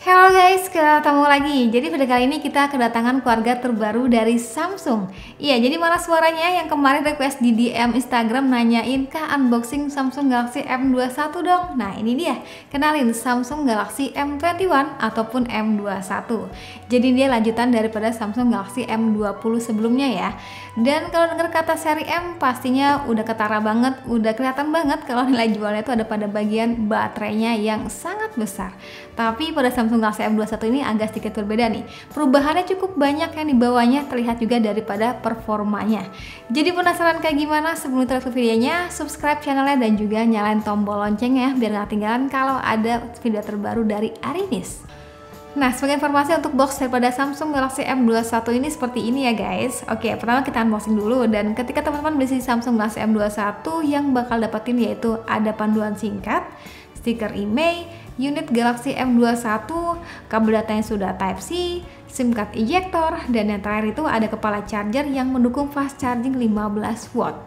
Halo guys, ketemu lagi. Jadi pada kali ini kita kedatangan keluarga terbaru dari Samsung. Iya, jadi mana suaranya yang kemarin request di DM Instagram nanyain kah unboxing Samsung Galaxy M21 dong. Nah ini dia, kenalin Samsung Galaxy M21 ataupun M21. Jadi dia lanjutan daripada Samsung Galaxy M20 sebelumnya ya. Dan kalau dengar kata seri M pastinya udah ketara banget, udah kelihatan banget kalau nilai jualnya itu ada pada bagian baterainya yang sangat besar. Tapi pada Samsung Galaxy M21 ini agak sedikit berbeda nih. Perubahannya cukup banyak yang dibawanya, terlihat juga daripada performanya. Jadi penasaran kayak gimana? Sebelum kita ke videonya, subscribe channelnya dan juga nyalain tombol loncengnya biar nggak ketinggalan kalau ada video terbaru dari Arinis. Nah, sebagai informasi untuk box daripada Samsung Galaxy M21 ini seperti ini ya guys. Oke, pertama kita unboxing dulu, dan ketika teman-teman beli Samsung Galaxy M21 yang bakal dapetin yaitu ada panduan singkat, stiker IMEI, unit Galaxy M21, kabel data yang sudah Type-C, SIM card ejector, dan yang terakhir itu ada kepala charger yang mendukung fast charging 15 watt.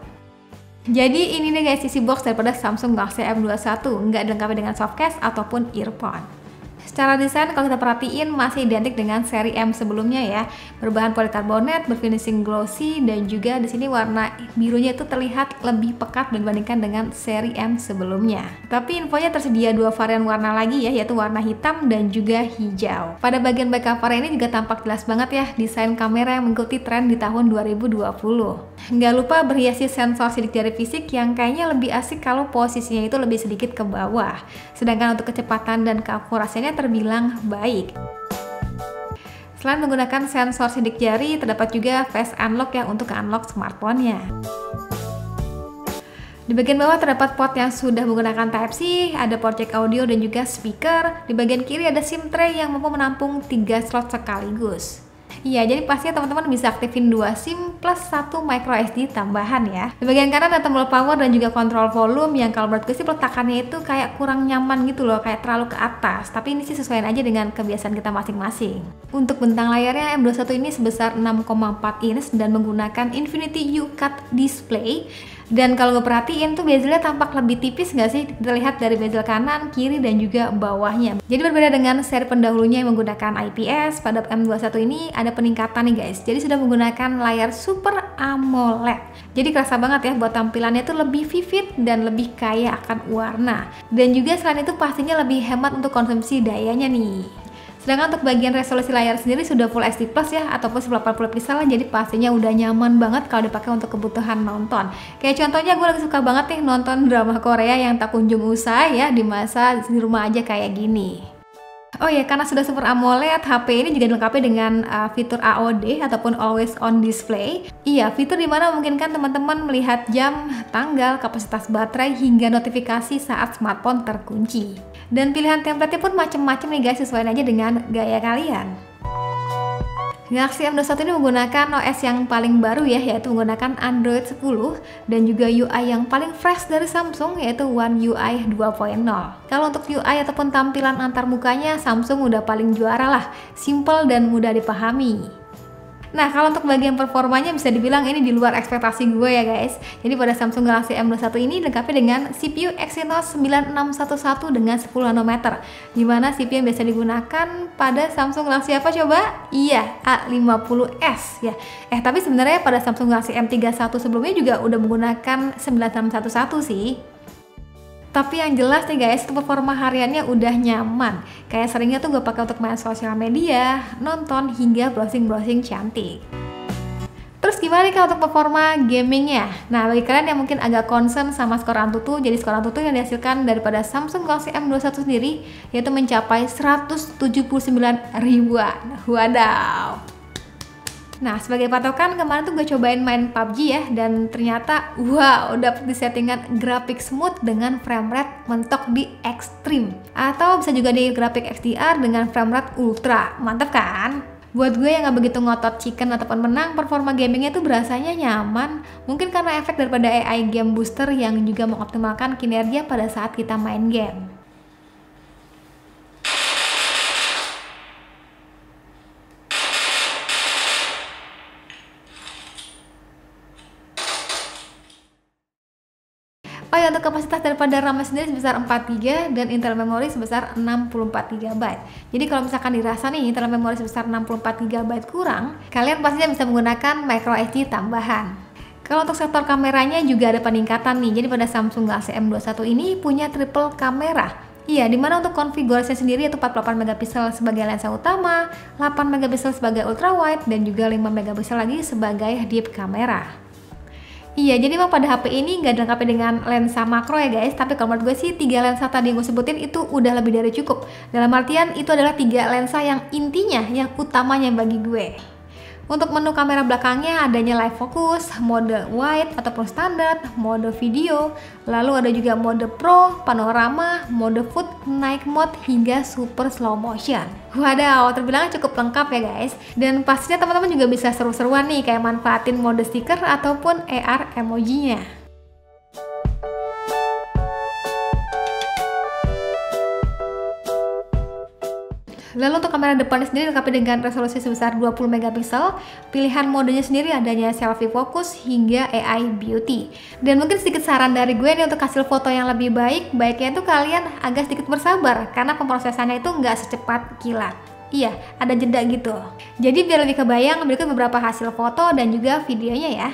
Jadi ini deh guys isi box daripada Samsung Galaxy M21, nggak dilengkapi dengan softcase ataupun earphone. Secara desain kalau kita perhatiin masih identik dengan seri M sebelumnya ya. Berbahan polikarbonat, berfinishing glossy, dan juga di sini warna birunya itu terlihat lebih pekat dibandingkan dengan seri M sebelumnya. Tapi infonya tersedia dua varian warna lagi ya, yaitu warna hitam dan juga hijau. Pada bagian back cover ini juga tampak jelas banget ya desain kamera yang mengikuti tren di tahun 2020. Nggak lupa berhiasi sensor sidik jari fisik yang kayaknya lebih asik kalau posisinya itu lebih sedikit ke bawah. Sedangkan untuk kecepatan dan keakurasiannya terbilang baik. Selain menggunakan sensor sidik jari, terdapat juga face unlock ya untuk unlock smartphone-nya. Di bagian bawah terdapat port yang sudah menggunakan Type-C, ada port jack audio dan juga speaker. Di bagian kiri ada SIM tray yang mampu menampung 3 slot sekaligus. Iya, jadi pastinya teman-teman bisa aktifin 2 SIM plus 1 micro SD tambahan ya. Di bagian kanan ada tombol power dan juga kontrol volume yang kalau menurut gue sih peletakannya itu kayak kurang nyaman gitu loh, kayak terlalu ke atas. Tapi ini sih sesuaiin aja dengan kebiasaan kita masing-masing. Untuk bentang layarnya M21 ini sebesar 6,4 inch dan menggunakan Infinity U-Cut display. Dan kalau gue perhatiin tuh bezelnya tampak lebih tipis nggak sih? Terlihat dari bezel kanan, kiri, dan juga bawahnya. Jadi berbeda dengan seri pendahulunya yang menggunakan IPS, pada M21 ini ada peningkatan nih guys. Jadi sudah menggunakan layar Super AMOLED. Jadi kerasa banget ya buat tampilannya tuh lebih vivid dan lebih kaya akan warna. Dan juga selain itu pastinya lebih hemat untuk konsumsi dayanya nih. Sedangkan untuk bagian resolusi layar sendiri sudah Full HD Plus ya, ataupun 1080 pixel, jadi pastinya udah nyaman banget kalau dipakai untuk kebutuhan nonton. Kayak contohnya gue lagi suka banget nih nonton drama Korea yang tak kunjung usai ya di masa di rumah aja kayak gini. Oh ya, karena sudah Super AMOLED, HP ini juga dilengkapi dengan fitur AOD ataupun Always On Display. Iya, fitur dimana memungkinkan teman-teman melihat jam, tanggal, kapasitas baterai, hingga notifikasi saat smartphone terkunci. Dan pilihan template pun macam-macam nih guys, sesuaiin aja dengan gaya kalian. Galaxy M21 ini menggunakan OS yang paling baru ya, yaitu menggunakan Android 10 dan juga UI yang paling fresh dari Samsung, yaitu One UI 2.0. Kalau untuk UI ataupun tampilan antar mukanya, Samsung udah paling juara lah, simple dan mudah dipahami. Nah, kalau untuk bagian performanya bisa dibilang ini di luar ekspektasi gue ya guys. Jadi pada Samsung Galaxy M21 ini dilengkapi dengan CPU Exynos 9611 dengan 10 nanometer. Dimana CPU yang biasa digunakan pada Samsung Galaxy apa coba? Iya, A50s ya. Tapi sebenarnya pada Samsung Galaxy M31 sebelumnya juga udah menggunakan 9611 sih. Tapi yang jelas nih guys, performa hariannya udah nyaman. Kayak seringnya tuh gue pakai untuk main sosial media, nonton, hingga browsing-browsing cantik. Terus gimana nih kalau untuk performa gamingnya? Nah, bagi kalian yang mungkin agak concern sama skor Antutu, jadi skor Antutu yang dihasilkan daripada Samsung Galaxy M21 sendiri yaitu mencapai 179 ribuan. Wadaw! Nah, sebagai patokan kemarin tuh gue cobain main PUBG ya, dan ternyata wow, dapet di settingan grafik smooth dengan frame rate mentok di ekstrim, atau bisa juga di grafik XDR dengan frame rate ultra. Mantap kan? Buat gue yang gak begitu ngotot chicken ataupun menang, performa gamingnya tuh berasanya nyaman. Mungkin karena efek daripada AI Game Booster yang juga mengoptimalkan kinerja pada saat kita main game. Oh ya, untuk kapasitas daripada RAM sendiri sebesar 4GB dan internal memori sebesar 64GB. Jadi kalau misalkan dirasa nih internal memori sebesar 64GB kurang, kalian pastinya bisa menggunakan micro SD tambahan. Kalau untuk sektor kameranya juga ada peningkatan nih. Jadi pada Samsung Galaxy M21 ini punya triple kamera. Iya, dimana untuk konfigurasinya sendiri yaitu 48 megapiksel sebagai lensa utama, 8 megapiksel sebagai ultra wide, dan juga 5 megapiksel lagi sebagai deep kamera. Iya, jadi memang pada HP ini nggak dilengkapi dengan lensa makro ya guys, tapi kalau menurut gue sih 3 lensa tadi yang gue sebutin itu udah lebih dari cukup. Dalam artian itu adalah 3 lensa yang intinya, yang utamanya bagi gue. Untuk menu kamera belakangnya adanya live focus, mode wide ataupun standar, mode video, lalu ada juga mode pro, panorama, mode food, night mode, hingga super slow motion. Wadaw, terbilang cukup lengkap ya guys. Dan pastinya teman-teman juga bisa seru-seruan nih kayak manfaatin mode stiker ataupun AR emojinya. Lalu untuk kamera depannya sendiri dilengkapi dengan resolusi sebesar 20 megapiksel. Pilihan modenya sendiri adanya selfie focus hingga AI beauty. Dan mungkin sedikit saran dari gue nih untuk hasil foto yang lebih baik, baiknya itu kalian agak sedikit bersabar karena pemrosesannya itu nggak secepat kilat. Iya, ada jeda gitu. Jadi biar lebih kebayang, berikut beberapa hasil foto dan juga videonya ya.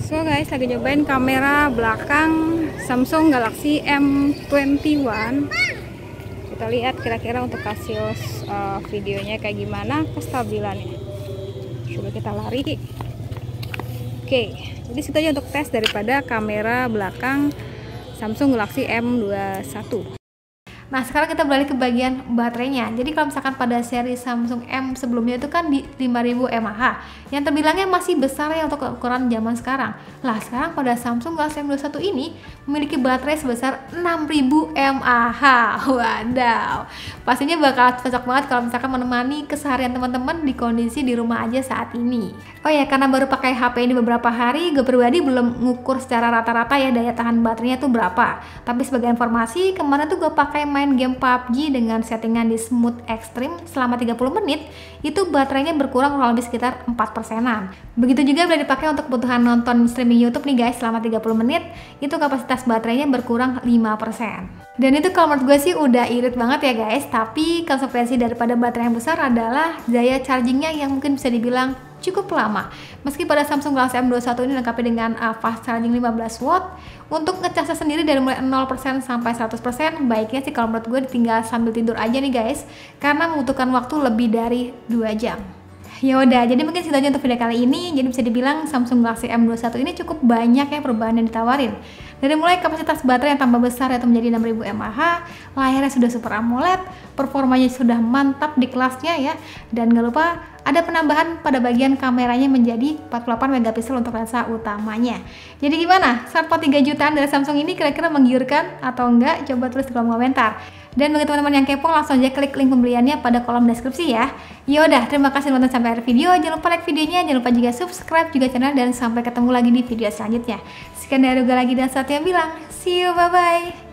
So guys, lagi nyobain kamera belakang Samsung Galaxy M21. Kita lihat kira-kira untuk hasil videonya kayak gimana kestabilannya. Coba kita lari. Oke, jadi segitu aja untuk tes daripada kamera belakang Samsung Galaxy M21. Nah, sekarang kita beralih ke bagian baterainya. Jadi kalau misalkan pada seri Samsung M sebelumnya itu kan di 5000 mAh, yang terbilangnya masih besar ya untuk ukuran zaman sekarang. Lah, sekarang pada Samsung Galaxy M21 ini memiliki baterai sebesar 6000 mAh. Wadaw. Pastinya bakal cocok banget kalau misalkan menemani keseharian teman-teman di kondisi di rumah aja saat ini. Oh ya, karena baru pakai HP ini beberapa hari, gue pribadi belum ngukur secara rata-rata ya daya tahan baterainya tuh berapa. Tapi sebagai informasi, kemarin tuh gue pakai main game PUBG dengan settingan di smooth extreme selama 30 menit, itu baterainya berkurang kurang lebih sekitar 4%-an. Begitu juga bila dipakai untuk kebutuhan nonton streaming YouTube nih guys selama 30 menit, itu kapasitas baterainya berkurang 5%. Dan itu kalau menurut gue sih udah irit banget ya guys, tapi konsekuensi daripada baterai yang besar adalah daya chargingnya yang mungkin bisa dibilang cukup lama. Meski pada Samsung Galaxy M21 ini dilengkapi dengan fast charging 15 watt, untuk ngecasnya sendiri dari mulai 0% sampai 100%, baiknya sih kalau menurut gue tinggal sambil tidur aja nih guys, karena membutuhkan waktu lebih dari 2 jam. Yaudah, jadi mungkin segitu aja untuk video kali ini. Jadi bisa dibilang Samsung Galaxy M21 ini cukup banyak ya perubahan yang ditawarin. Dari mulai kapasitas baterai yang tambah besar yaitu menjadi 6000 mAh, layarnya sudah Super AMOLED, performanya sudah mantap di kelasnya ya, dan gak lupa ada penambahan pada bagian kameranya menjadi 48 megapiksel untuk lensa utamanya. Jadi gimana? Smartphone 3 jutaan dari Samsung ini kira-kira menggiurkan atau enggak? Coba tulis di kolom komentar. Dan bagi teman-teman yang kepo, langsung aja klik link pembeliannya pada kolom deskripsi ya. Yaudah, terima kasih nonton sampai akhir video. Jangan lupa like videonya, jangan lupa juga subscribe juga channel, dan sampai ketemu lagi di video selanjutnya. Sekian dari gue lagi dan Satya bilang, see you, bye-bye.